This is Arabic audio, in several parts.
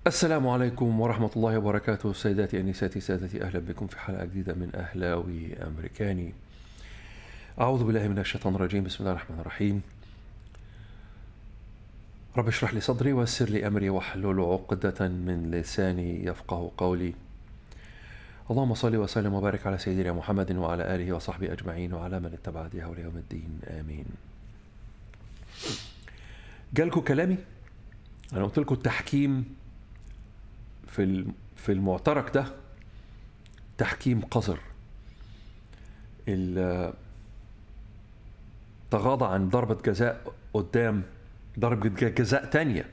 السلام عليكم ورحمة الله وبركاته. سيداتي أنساتي سادتي، أهلا بكم في حلقة جديدة من أهلاوي أمريكاني. أعوذ بالله من الشيطان الرجيم. بسم الله الرحمن الرحيم. رب اشرح لي صدري ويسر لي أمري واحلل عقدة من لساني يفقه قولي. اللهم صل وسلم وبارك على سيدنا محمد وعلى آله وصحبه أجمعين وعلى من اتبع هديه ليوم الدين، آمين. جالكوا كلامي؟ أنا قلت لكم التحكيم في المعترك ده تحكيم قذر. تغاضى عن ضربة جزاء قدام ضربة جزاء تانية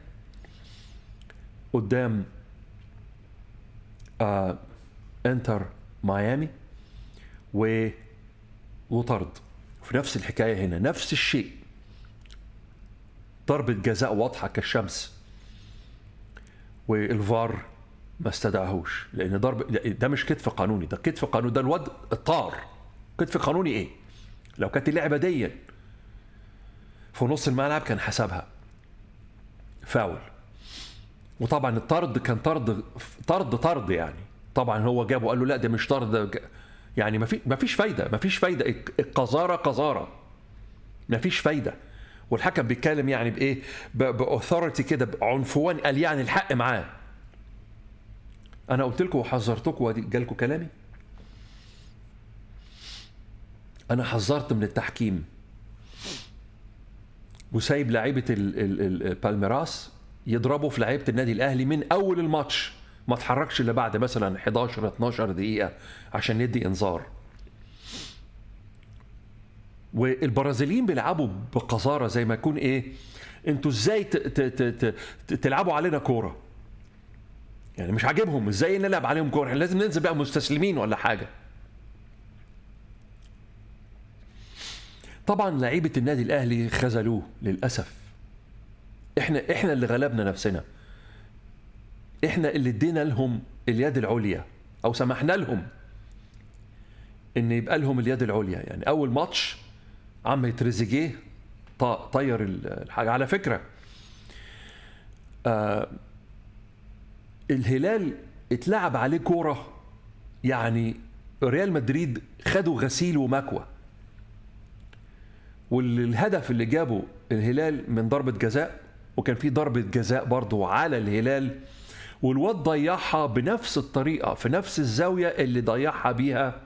قدام انتر ميامي وطرد. في نفس الحكاية هنا نفس الشيء، ضربة جزاء واضحة كالشمس والفار ما استدعاهوش، لان ده مش كتف قانوني، ده كتف قانوني، ده الواد الطار. كتف قانوني ايه؟ لو كانت اللعبه دي في نص الملعب كان حسبها فاول. وطبعا الطرد كان طرد يعني. طبعا هو جابه قال له لا ده مش طرد، يعني ما فيش فايده. القذاره ما فيش فايده. والحكم بيتكلم يعني بايه، باوثورتي كده، بعنفوان، قال يعني الحق معاه. انا قلت لكم وحذرتكم وجالكم كلامي. انا حذرت من التحكيم وسايب لعيبه البالميراس يضربوا في لعيبه النادي الاهلي من اول الماتش، ما اتحركش الا بعد مثلا 11 12 دقيقه عشان ندي انذار. والبرازيليين بيلعبوا بقذاره، زي ما يكون ايه، انتوا ازاي تلعبوا علينا كوره؟ يعني مش عاجبهم ازاي نلعب عليهم كوره، احنا لازم ننزل بقى مستسلمين ولا حاجه. طبعا لعيبه النادي الاهلي خذلوه للاسف. احنا اللي غلبنا نفسنا، احنا اللي ادينا لهم اليد العليا، او سمحنا لهم ان يبقى لهم اليد العليا. يعني اول ماتش عم تريزيجيه طير الحاجه. على فكره الهلال اتلعب عليه كوره، يعني ريال مدريد خدوا غسيل ومكوى. والهدف اللي جابه الهلال من ضربة جزاء، وكان في ضربة جزاء برضو على الهلال، والواد ضيعها بنفس الطريقة في نفس الزاوية اللي ضيعها بيها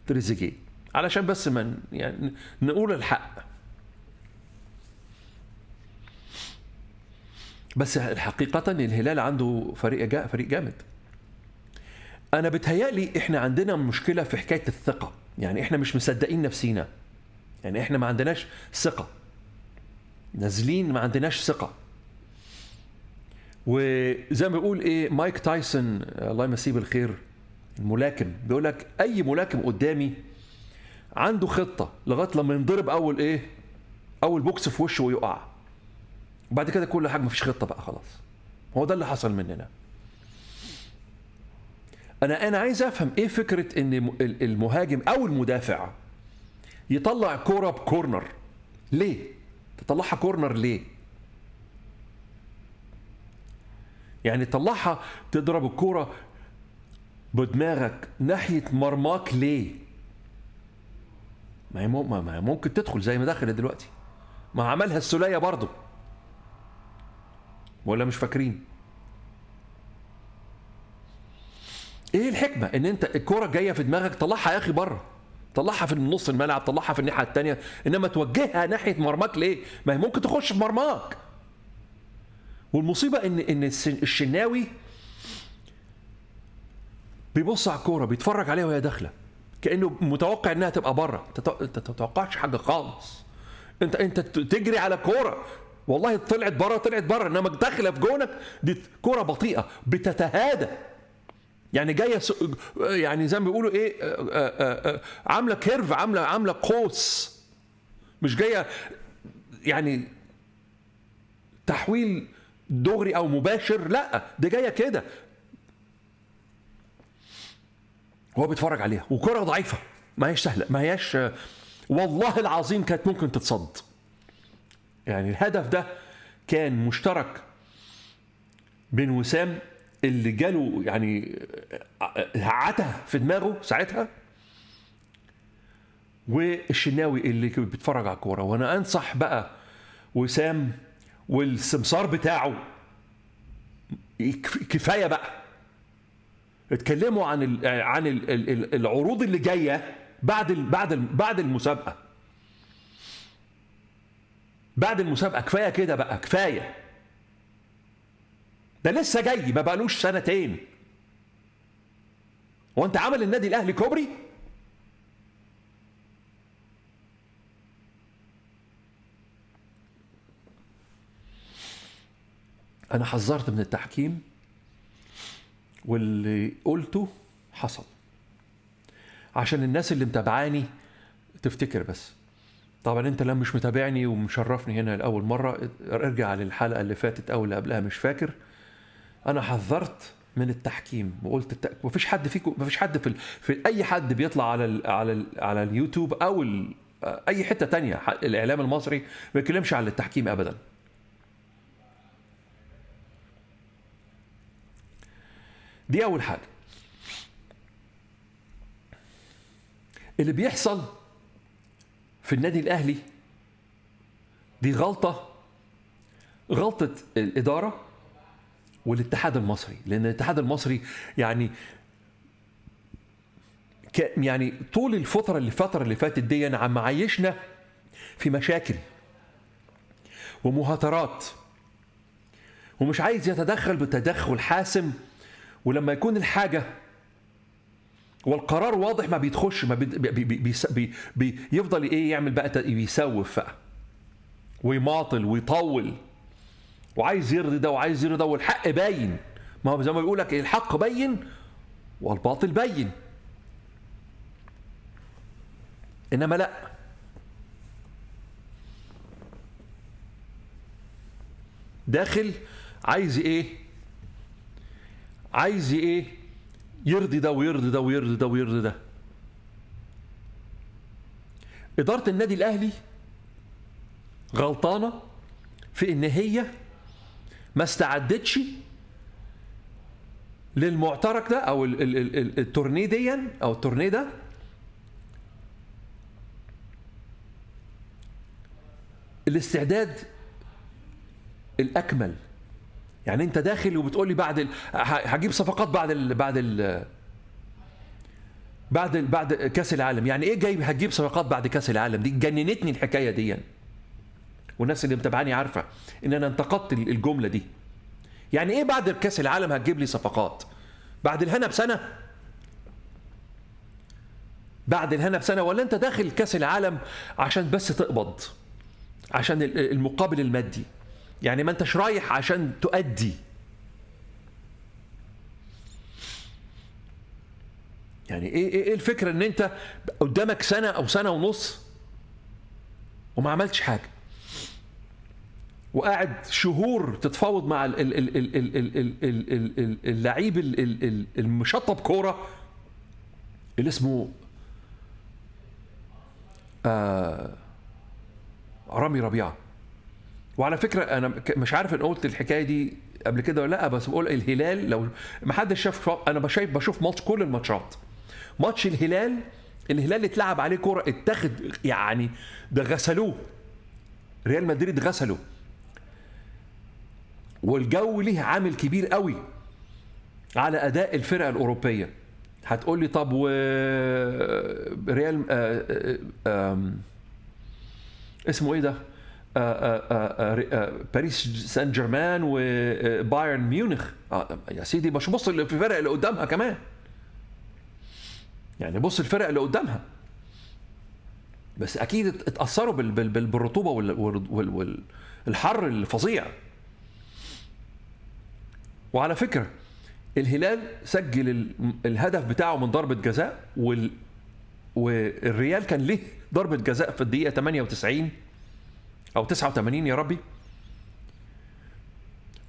تريزيجيه، علشان بس من يعني نقول الحق. بس الحقيقة الهلال عنده فريق جامد. أنا بتهيألي إحنا عندنا مشكلة في حكاية الثقة، يعني إحنا مش مصدقين نفسينا، يعني إحنا ما عندناش ثقة، نازلين ما عندناش ثقة. وزي ما بيقول إيه مايك تايسون، الله يمسيه بالخير، الملاكم، بيقول لك أي ملاكم قدامي عنده خطة لغاية لما ينضرب أول بوكس في وشه ويقع، وبعد كده كل حاجة مفيش خطة بقى خلاص. هو ده اللي حصل مننا. أنا عايز أفهم إيه فكرة إن المهاجم أو المدافع يطلع كورة بكورنر. ليه؟ تطلعها كورنر ليه؟ يعني تطلعها تضرب الكورة بدماغك ناحية مرماك ليه؟ ما هي ممكن تدخل زي ما دخلت دلوقتي، ما عملها السولية برضو، ولا مش فاكرين؟ ايه الحكمة ان انت الكورة جاية في دماغك طلعها يا اخي بره، طلعها في نص الملعب، طلعها في الناحية التانية، انما توجهها ناحية مرماك ليه؟ ما هي ممكن تخش في مرماك. والمصيبة ان الشناوي بيبص على الكورة، بيتفرج عليها وهي داخلة، كأنه متوقع انها تبقى بره. انت تتوقعش حاجة خالص. انت تجري على كورة والله طلعت بره، انما داخلة في جونك. دي كورة بطيئة بتتهادى، يعني جايه يعني زي ما بيقولوا ايه، عامله كيرف، عامله قوس، مش جايه يعني تحويل دغري او مباشر، لا ده جايه كده. هو بيتفرج عليها وكره ضعيفه، ما هيش سهله، ما هيش والله العظيم كانت ممكن تتصد. يعني الهدف ده كان مشترك بين وسام اللي جاله يعني عته في دماغه ساعتها، والشناوي اللي بيتفرج على الكوره. وانا انصح بقى وسام والسمسار بتاعه، كفايه بقى. اتكلموا عن العروض اللي جايه بعد المسابقه. بعد المسابقه كفايه كده بقى، كفايه. ده لسه جاي، ما بقالوش سنتين. وانت عمل النادي الاهلي كوبري؟ انا حذرت من التحكيم، واللي قلته حصل. عشان الناس اللي متابعاني تفتكر بس. طبعا انت لما مش متابعني ومشرفني هنا لاول مره، ارجع للحلقه اللي فاتت او اللي قبلها، مش فاكر. انا حذرت من التحكيم وقلت مفيش حد فيكم، مفيش حد في اي حد بيطلع على اليوتيوب او اي حته تانية، الاعلام المصري ما بيتكلمش عن التحكيم ابدا. دي اول حاجه. اللي بيحصل في النادي الاهلي دي غلطه الاداره والاتحاد المصري. لان الاتحاد المصري يعني طول الفتره اللي فاتت دي عم عايشنا في مشاكل ومهاترات، ومش عايز يتدخل بتدخل حاسم. ولما يكون الحاجه والقرار واضح ما بيدخلش، ما بيفضل ايه يعمل بقى، بيسوف بقى ويماطل ويطول، وعايز يرضي ده وعايز يرضي ده، والحق باين. ما هو زي ما بيقول لك الحق باين والباطل باين. انما لا، داخل عايز ايه يرضي ده ويرضي ده ويرضي ده ويرضي ده. إدارة النادي الأهلي غلطانة في إن هي ما استعدتش للمعترك ده أو التورنيه دي أو التورنيه ده. الاستعداد الأكمل. يعني أنت داخل وبتقول لي هجيب صفقات بعد كاس العالم. يعني ايه جاي هتجيب صفقات بعد كاس العالم؟ دي جننتني الحكايه دي، والناس اللي متابعاني عارفه ان انا انتقدت الجمله دي. يعني ايه بعد كاس العالم هتجيب لي صفقات؟ بعد الهنا بسنه؟ بعد الهنا بسنه؟ ولا انت داخل كاس العالم عشان بس تقبض، عشان المقابل المادي؟ يعني ما انتش رايح عشان تؤدي. يعني ايه الفكره ان انت قدامك سنه او سنه ونص وما عملتش حاجه، وقاعد شهور تتفاوض مع اللعيب المشطب كوره اللي اسمه رامي ربيعه. وعلى فكره انا مش عارف ان قلت الحكايه دي قبل كده ولا لا، بس بقول الهلال لو ما حدش شاف، انا بشوف ماتش كل الماتشات. ماتش الهلال اتلعب عليه كوره، اتاخد يعني ده غسلوه، ريال مدريد غسله. والجو ليه عامل كبير قوي على اداء الفرقه الاوروبيه. هتقول لي طب و ريال اسمه ايه ده، باريس سان جيرمان وبايرن ميونخ. يا سيدي مش بص في الفرق اللي قدامها كمان، يعني بص الفرق اللي قدامها. بس اكيد اتاثروا بالرطوبه والحر الفظيع. وعلى فكره الهلال سجل الهدف بتاعه من ضربه جزاء، والريال كان له ضربه جزاء في الدقيقه 98 او 89 يا ربي،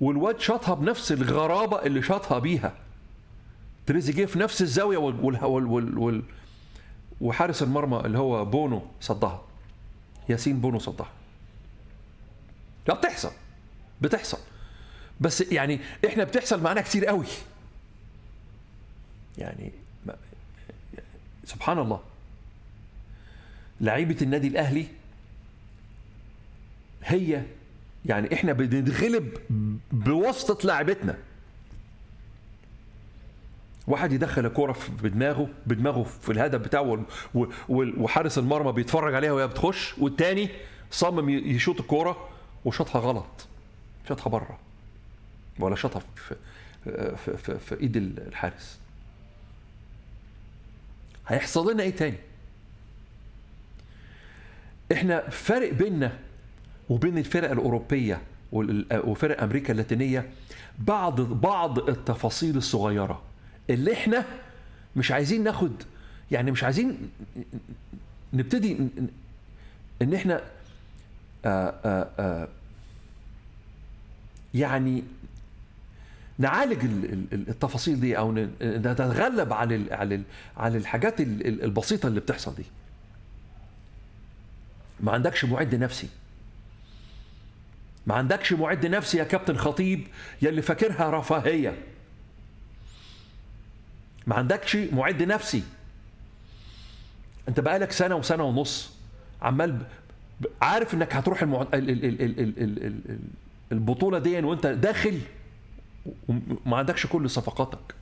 والواد شاطها بنفس الغرابه اللي شاطها بيها تريزيجيه في نفس الزاويه، وحارس المرمى اللي هو بونو صدها، ياسين بونو صدها. لا بتحصل بس يعني احنا بتحصل معانا كتير قوي. يعني سبحان الله، لعيبة النادي الأهلي هي يعني احنا بنتغلب بواسطة لعبتنا. واحد يدخل الكرة بدماغه في الهدف بتاعه، وحارس المرمى بيتفرج عليها وهي بتخش، والتاني صمم يشوط الكرة وشاطها غلط، شاطها بره، ولا شاطها في ايد الحارس. هيحصل لنا ايه تاني؟ احنا فرق بيننا وبين الفرق الأوروبية وفرق أمريكا اللاتينية بعض التفاصيل الصغيرة اللي احنا مش عايزين ناخد، يعني مش عايزين نبتدي ان احنا يعني نعالج التفاصيل دي، او نتغلب على الحاجات البسيطة اللي بتحصل دي. ما عندكش معد نفسي، ما عندكش معد نفسي يا كابتن خطيب يلي فاكرها رفاهية. ما عندكش معد نفسي. انت بقالك سنة وسنة ونص عمال عارف انك هتروح البطولة دي وانت داخل وما عندكش كل صفقاتك.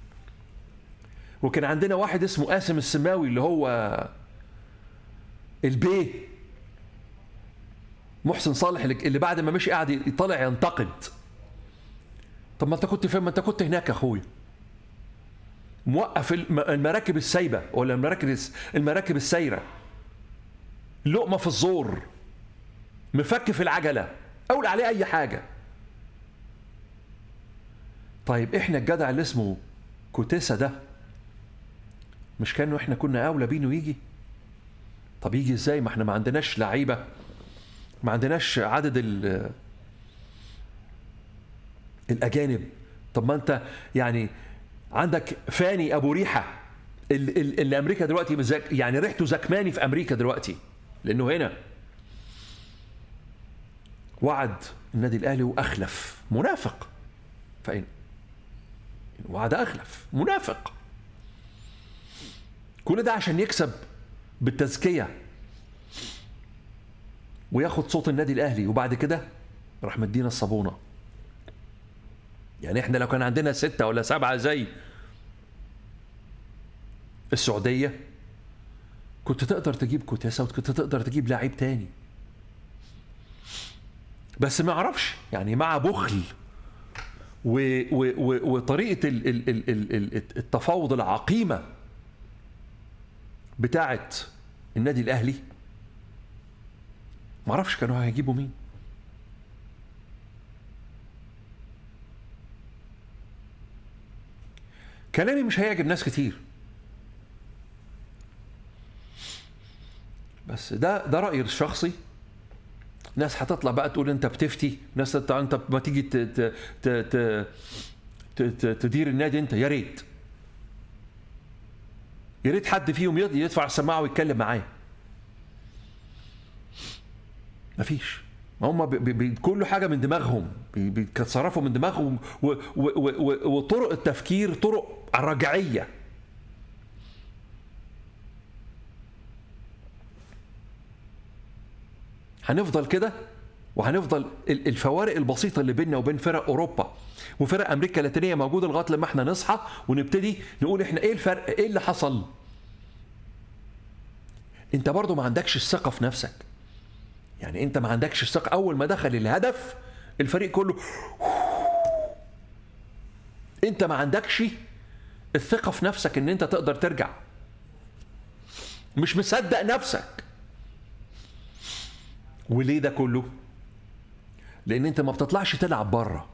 وكان عندنا واحد اسمه قاسم السماوي اللي هو البيه محسن صالح اللي بعد ما مشي قاعد يطلع ينتقد. طب ما انت كنت فين؟ ما انت كنت هناك يا اخويا، موقف المراكب السايبه ولا المراكب السايره، لقمه في الزور، مفك العجله، اقول عليه اي حاجه. طيب احنا الجدع اللي اسمه كوتيسا ده مش كانوا احنا كنا اولى بينه يجي؟ طب يجي ازاي؟ ما احنا ما عندناش لعيبه، ما عندناش عدد الأجانب. طب ما أنت يعني عندك فاني أبو ريحة اللي أمريكا دلوقتي يعني ريحته زكماني في أمريكا دلوقتي، لأنه هنا وعد النادي الأهلي وأخلف، منافق. فإن وعد أخلف، منافق. كل ده عشان يكسب بالتزكية وياخد صوت النادي الأهلي، وبعد كده راح مدينا الصابونة. يعني احنا لو كان عندنا 6 ولا 7 زي السعودية كنت تقدر تجيب كوتيسا وكنت تقدر تجيب لاعب تاني، بس ما اعرفش يعني مع بخل وطريقة التفاوض العقيمة بتاعت النادي الأهلي، ما اعرفش كانوا هيجيبوا مين. كلامي مش هيعجب ناس كتير، بس ده رأيي الشخصي. ناس هتطلع بقى تقول انت بتفتي، ناس انت ما تيجي تدير النادي انت. يا ريت حد فيهم يدفع السماعه ويتكلم معايا. مفيش. ما هم كل حاجه من دماغهم، بيتصرفوا من دماغهم، وطرق التفكير طرق رجعيه. هنفضل كده، وهنفضل الفوارق البسيطه اللي بيننا وبين فرق اوروبا وفرق امريكا اللاتينيه موجوده لغايه لما احنا نصحى ونبتدي نقول احنا ايه الفرق، ايه اللي حصل. انت برضو ما عندكش الثقه في نفسك. يعني انت ما عندكش الثقه. اول ما دخل الهدف الفريق كله، انت ما عندكش الثقه في نفسك ان انت تقدر ترجع، مش مصدق نفسك. وليه ده كله؟ لان انت ما بتطلعش تلعب بره.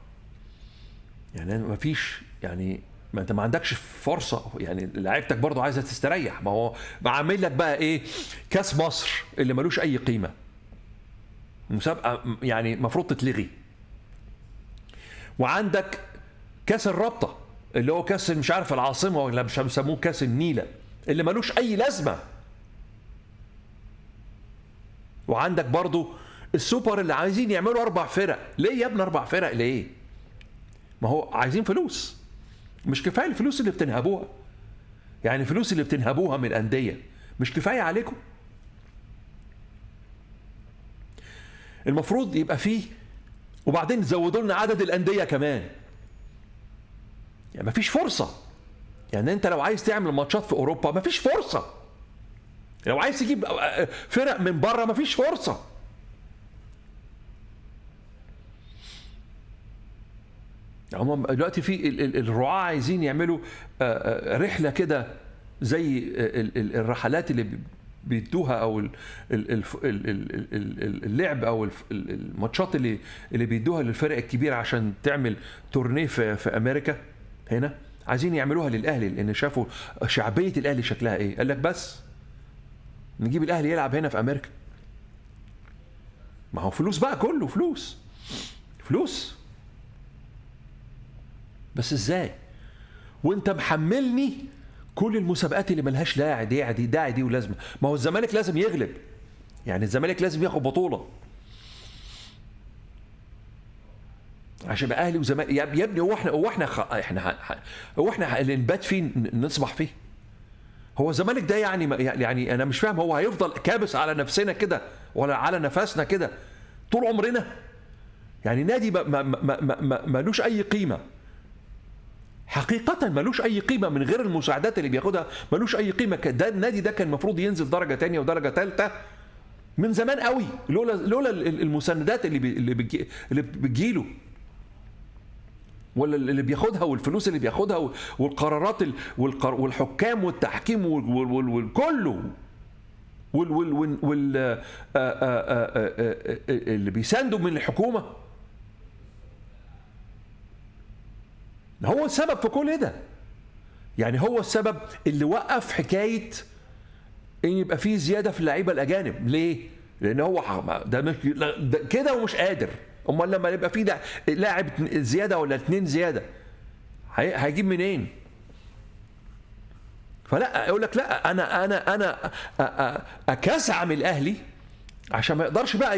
يعني ما فيش، يعني ما انت ما عندكش فرصه. يعني لعيبتك برضو عايزه تستريح. ما هو عامل لك بقى ايه؟ كاس مصر اللي ملوش اي قيمه، مسابقه يعني المفروض تتلغي. وعندك كاس الرابطه اللي هو كاس مش عارف العاصمه ولا مش بيسموه كاس النيله اللي ملوش اي لازمه. وعندك برضو السوبر اللي عايزين يعملوا 4 فرق. ليه يا ابني 4 فرق ليه؟ ما هو عايزين فلوس، مش كفايه الفلوس اللي بتنهبوها. يعني الفلوس اللي بتنهبوها من الأندية مش كفاية عليكم؟ المفروض يبقى فيه، وبعدين زودوا لنا عدد الأندية كمان. يعني مفيش فرصة. يعني انت لو عايز تعمل ماتشات في اوروبا مفيش فرصة. لو عايز تجيب فرق من بره مفيش فرصة. هم دلوقتي في الرعاة عايزين يعملوا رحلة كده زي الرحلات اللي بيدوها او اللعب او الماتشات اللي بيدوها للفرق الكبيرة عشان تعمل تورنيه في امريكا. هنا عايزين يعملوها للاهلي لان شافوا شعبية الاهلي شكلها ايه. قال لك بس نجيب الاهلي يلعب هنا في امريكا. ما هو فلوس بقى، كله فلوس فلوس. بس ازاي وانت محملني كل المسابقات اللي ملهاش داعي ولازمه؟ ما هو الزمالك لازم يغلب، يعني الزمالك لازم ياخد بطوله عشان يبقى اهلي وزمالك. يا ابني هو احنا اللي نبات فيه نصبح فيه؟ هو الزمالك ده يعني انا مش فاهم، هو هيفضل كابس على نفسنا كده ولا على نفسنا كده طول عمرنا؟ يعني نادي ملوش اي قيمه حقيقة، ملوش أي قيمة من غير المساعدات اللي بياخدها، ملوش أي قيمة. ده النادي ده كان المفروض ينزل درجة تانية ودرجة تالتة من زمان قوي لولا المساندات اللي بتجيله ولا اللي بياخدها والفلوس اللي بياخدها والقرارات والحكام والتحكيم والكله اللي بيساندوا من الحكومة. هو السبب في كل ده. يعني هو السبب اللي وقف حكاية ان يبقى فيه زيادة في اللعيبة الأجانب. ليه؟ لأن هو ده كده ومش قادر. امال لما يبقى فيه ده لاعب زيادة ولا 2 زيادة هيجيب منين؟ فلا يقول لك لا انا اكسعم الاهلي عشان ما يقدرش بقى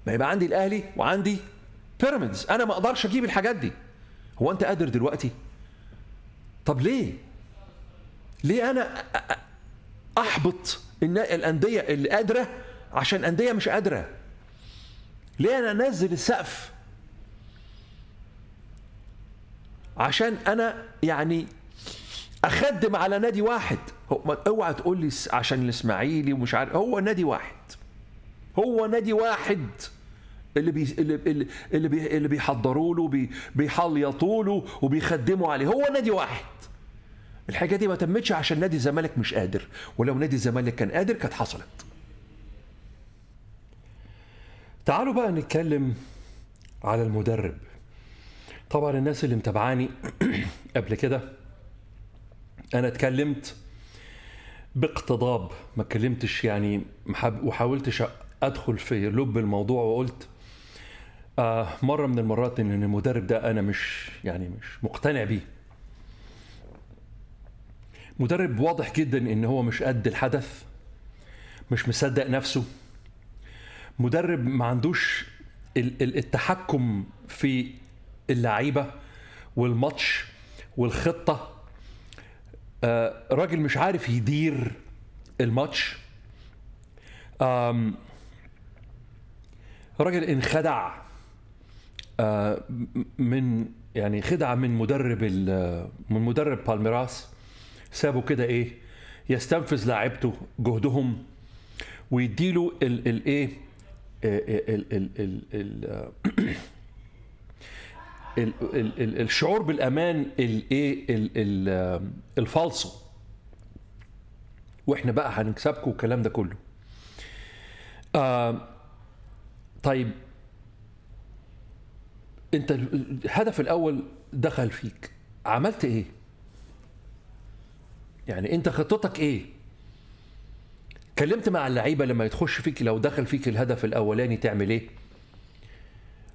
ما يبقى عندي الاهلي وعندي بيراميدز، انا ما اقدرش اجيب الحاجات دي. هو انت قادر دلوقتي؟ طب ليه انا احبط الانديه اللي قادره عشان انديه مش قادره؟ ليه انا انزل السقف عشان انا يعني اخدم على نادي واحد؟ اوعى تقول لي عشان الاسماعيلي ومش عارف. هو نادي واحد اللي بيحضروا له بيحليطوا له وبيخدموا عليه. هو نادي واحد. الحاجه دي ما تمتش عشان نادي الزمالك مش قادر، ولو نادي الزمالك كان قادر كانت حصلت. تعالوا بقى نتكلم على المدرب. طبعا الناس اللي متابعاني قبل كده انا اتكلمت باقتضاب، ما اتكلمتش يعني وحاولتش ادخل في لب الموضوع، وقلت مرة من المرات ان المدرب ده انا مش مقتنع بيه. مدرب واضح جدا ان هو مش قد الحدث، مش مصدق نفسه، مدرب ما عندوش التحكم في اللعيبة والماتش والخطة. راجل مش عارف يدير الماتش. راجل انخدع خدعة من مدرب بالميراس. سابه كده ايه يستنفذ لاعبته جهدهم ويديله الشعور بالامان الفالصو، واحنا بقى هنكسبكم والكلام ده كله. طيب انت الهدف الاول دخل فيك، عملت ايه؟ يعني انت خطتك ايه؟ كلمت مع اللعيبه لما يتخش فيك، لو دخل فيك الهدف الاولاني تعمل ايه؟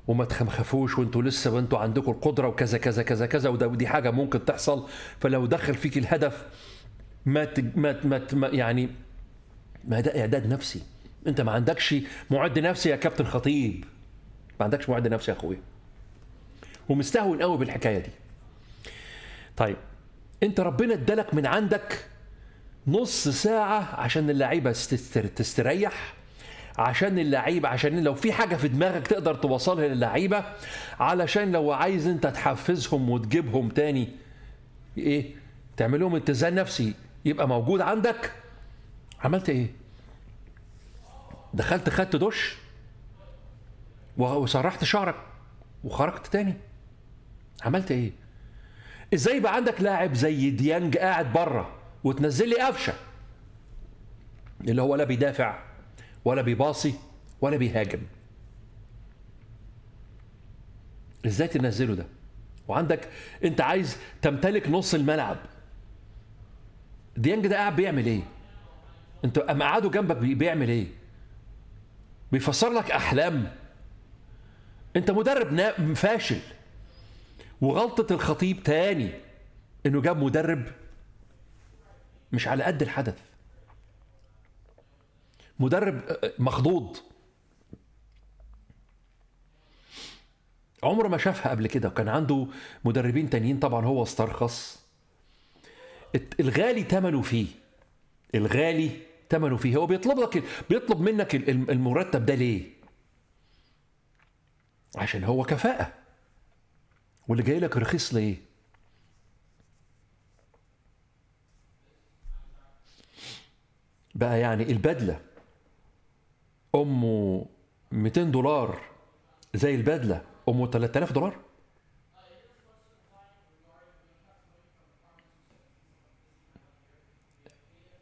وما تخافوش وانتوا عندكم القدره وكذا كذا كذا كذا، ودي حاجه ممكن تحصل. فلو دخل فيك الهدف ما ده اعداد نفسي. انت ما عندكش معد نفسي يا كابتن خطيب، ما عندكش معد نفسي يا اخويا، ومستهون قوي بالحكايه دي. طيب انت ربنا ادالك من عندك نص ساعة عشان اللعيبة تستريح، عشان اللعيبة، عشان لو في حاجة في دماغك تقدر توصلها للعيبة، علشان لو عايز انت تحفزهم وتجيبهم تاني ايه، تعمل لهم اتزان نفسي يبقى موجود عندك. عملت ايه؟ دخلت خدت دش وسرحت شعرك وخرجت تاني. عملت ايه؟ ازاي يبقى عندك لاعب زي ديانج قاعد بره وتنزل لي قفشه اللي هو لا بيدافع ولا بيباصي ولا بيهاجم؟ ازاي تنزله ده وعندك انت عايز تمتلك نص الملعب؟ ديانج ده قاعد بيعمل ايه؟ انت اما قعدوا جنبك بيعمل ايه؟ بيفسر لك احلام؟ انت مدرب فاشل. وغلطة الخطيب تاني انه جاب مدرب مش على قد الحدث، مدرب مخضوض عمره ما شافها قبل كده، وكان عنده مدربين تانيين طبعا هو استرخص. الغالي ثمنه فيه، الغالي ثمنه فيه. هو بيطلب منك المرتب ده ليه؟ عشان هو كفاءة. واللي جاي لك رخيص ليه؟ بقى يعني البدلة أمه $200 زي البدلة أمه $3000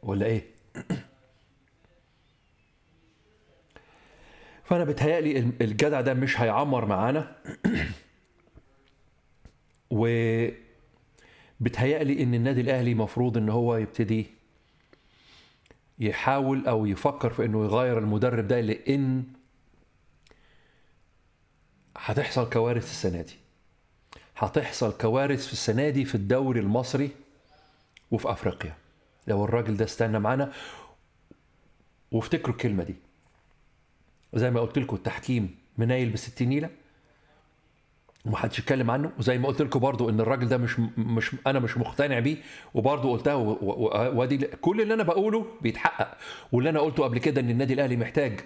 ولا إيه؟ فأنا بتهيألي الجدع ده مش هيعمر معانا. وبتهيألي إن النادي الأهلي مفروض إن هو يبتدي يحاول أو يفكر في إنه يغير المدرب ده، لأن هتحصل كوارث السنة دي. هتحصل كوارث في السنة دي في الدوري المصري وفي أفريقيا لو الراجل ده استنى معانا. وافتكروا الكلمة دي، زي ما قلت لكم التحكيم منايل ب60 نيلة ومحدش يتكلم عنه. وزي ما قلت لكم برضو ان الراجل ده مش انا مش مقتنع بيه، وبرضو قلتها وادي كل اللي انا بقوله بيتحقق. واللي انا قلته قبل كده ان النادي الاهلي محتاج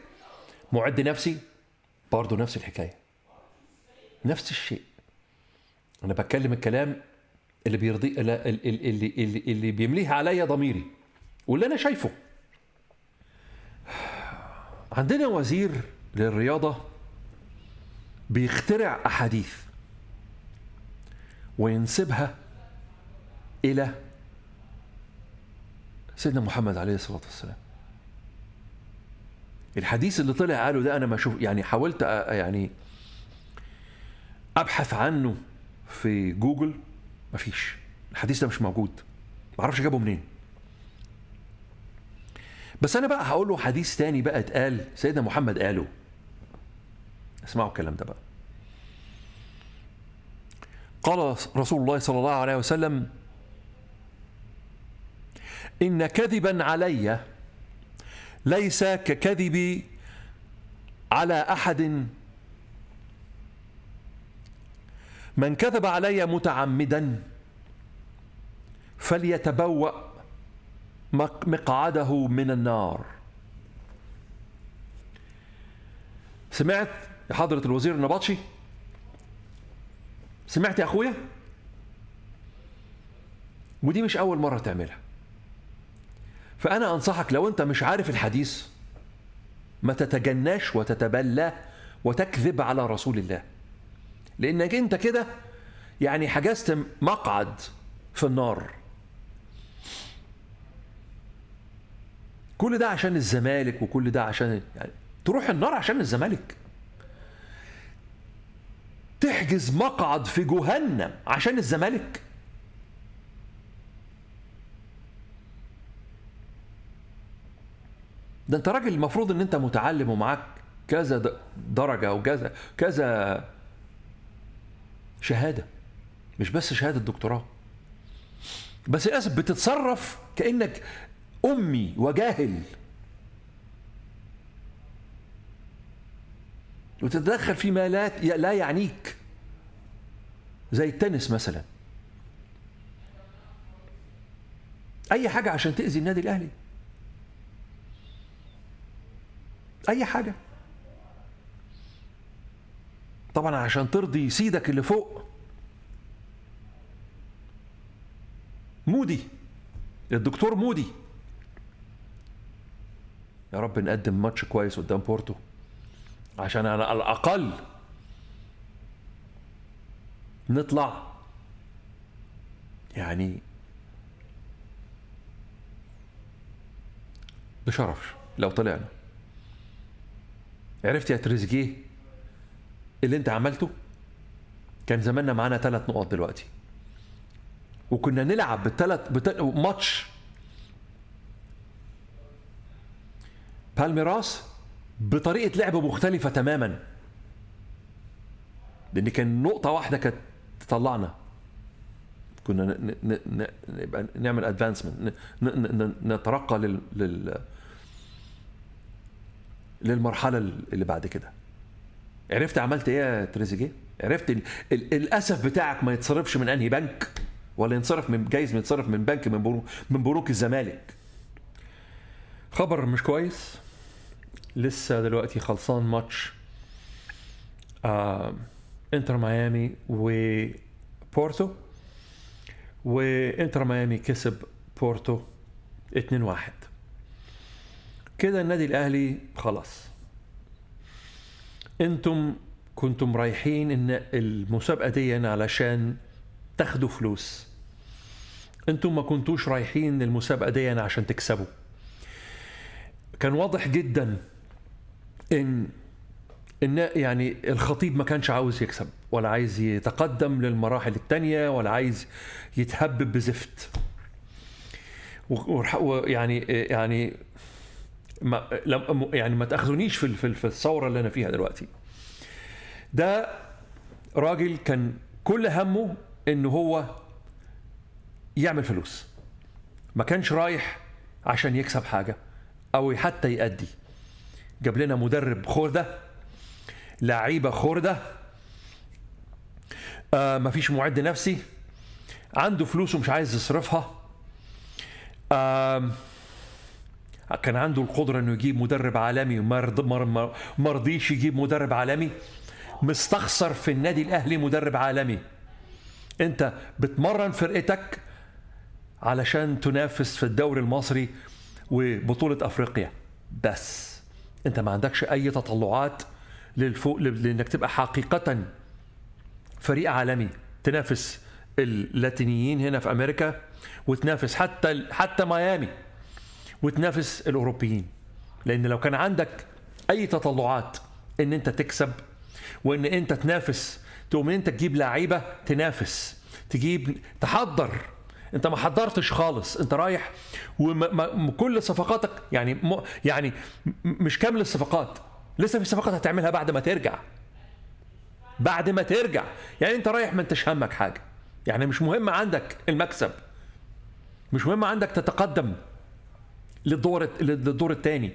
معد نفسي، برضو نفس الحكايه، نفس الشيء. انا بتكلم الكلام اللي بيرضي اللي بيمليه عليا ضميري واللي انا شايفه. عندنا وزير للرياضه بيخترع احاديث وينسبها الى سيدنا محمد عليه الصلاه والسلام. الحديث اللي طلع قاله ده انا ما شوف يعني، حاولت يعني ابحث عنه في جوجل، مفيش. الحديث ده مش موجود، معرفش جابه منين. بس انا بقى هقول له حديث تاني بقى اتقال سيدنا محمد قاله. اسمعوا الكلام ده بقى. قال رسول الله صلى الله عليه وسلم: إن كذبا علي ليس ككذب على أحد، من كذب علي متعمدا فليتبوأ مقعده من النار. سمعت يا حضرة الوزير النبطشي؟ سمعت يا أخويا؟ ودي مش أول مرة تعملها. فأنا أنصحك لو أنت مش عارف الحديث ما تتجناش وتتبلى وتكذب على رسول الله، لأنك أنت كده يعني حجزت مقعد في النار. كل ده عشان الزمالك، وكل ده عشان يعني تروح النار عشان الزمالك، تحجز مقعد في جهنم عشان الزمالك. ده انت راجل المفروض ان انت متعلم ومعاك كذا درجة وكذا كذا شهادة، مش بس شهادة دكتوراه. بس للأسف بتتصرف كأنك أمي وجاهل، وتتدخل فيما لا يعنيك، زي التنس مثلا. اي حاجه عشان تاذي النادي الاهلي، اي حاجه، طبعا عشان ترضي سيدك اللي فوق. مودي، الدكتور مودي، يا رب نقدم ماتش كويس قدام بورتو عشان على الاقل نطلع يعني بشرف. لو طلعنا عرفت يا تريزيجيه اللي انت عملته، كان زماننا معانا 3 نقط دلوقتي، وكنا نلعب ماتش بالميراس بطريقة لعب مختلفة تماما، لأن كان نقطة واحدة كانت تطلعنا، كنا نبقى نعمل ادفانسمنت، نترقى للمرحلة اللي بعد كده. عرفت عملت ايه يا تريزيجيه؟ عرفت الاسف بتاعك ما يتصرفش من انهي بنك، ولا ينصرف من جايز يتصرف من بنك من بنوك الزمالك. خبر مش كويس، لسه دلوقتي خلصان ماتش انتر ميامي وبورتو، وانتر ميامي كسب بورتو 2-1. كده النادي الاهلي خلاص. انتم كنتم رايحين ان المسابقه دي علشان تاخدوا فلوس، انتم ما كنتوش رايحين المسابقه دي عشان تكسبوا. كان واضح جدا ان يعني الخطيب ما كانش عاوز يكسب، ولا عايز يتقدم للمراحل التانية، ولا عايز يتهبب بزفت. يعني ما تاخذونيش في الثوره اللي انا فيها دلوقتي. ده راجل كان كل همه انه هو يعمل فلوس، ما كانش رايح عشان يكسب حاجه او حتى يأدي. جاب لنا مدرب خردة، لعيبه خردة، ما فيش معد نفسي، عنده فلوس ومش عايز يصرفها. كان عنده القدرة انه يجيب مدرب عالمي وما رضيش يجيب مدرب عالمي. مستخسر في النادي الاهلي مدرب عالمي. انت بتمرن فرقتك علشان تنافس في الدوري المصري وبطولة افريقيا، بس انت ما عندكش اي تطلعات للفوق لانك تبقى حقيقة فريق عالمي تنافس اللاتينيين هنا في امريكا، وتنافس حتى ميامي، وتنافس الاوروبيين. لان لو كان عندك اي تطلعات ان انت تكسب وان انت تنافس، تقوم انت تجيب لعيبه تنافس، تحضر. انت ما حضرتش خالص، انت رايح وكل صفقاتك يعني مش كامل الصفقات، لسه في صفقات هتعملها بعد ما ترجع. يعني انت رايح ما انتش همك حاجه، يعني مش مهم عندك المكسب، مش مهم عندك تتقدم للدور الثاني.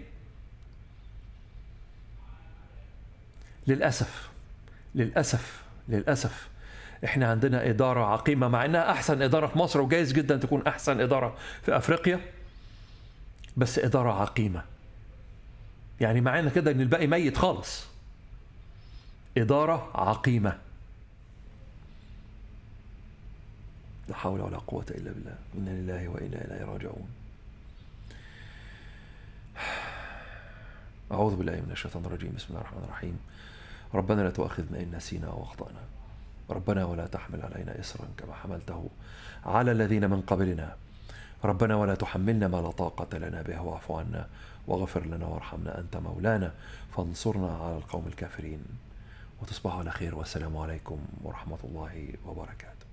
للأسف احنا عندنا إدارة عقيمة، مع انها احسن إدارة في مصر وجايز جدا تكون احسن إدارة في افريقيا، بس إدارة عقيمة. يعني معنى كده ان الباقي ميت خالص. إدارة عقيمة. لا حول ولا قوة إلا بالله، إنا لله وإنا إليه راجعون. أعوذ بالله من الشيطان الرجيم. بسم الله الرحمن الرحيم. ربنا لا تؤاخذنا إن نسينا أو أخطأنا، ربنا ولا تحمل علينا إصرا كما حملته على الذين من قبلنا، ربنا ولا تحملنا ما لا طاقة لنا به واعف عنا واغفر لنا وارحمنا أنت مولانا فانصرنا على القوم الكافرين. وتصبحوا على خير، والسلام عليكم ورحمة الله وبركاته.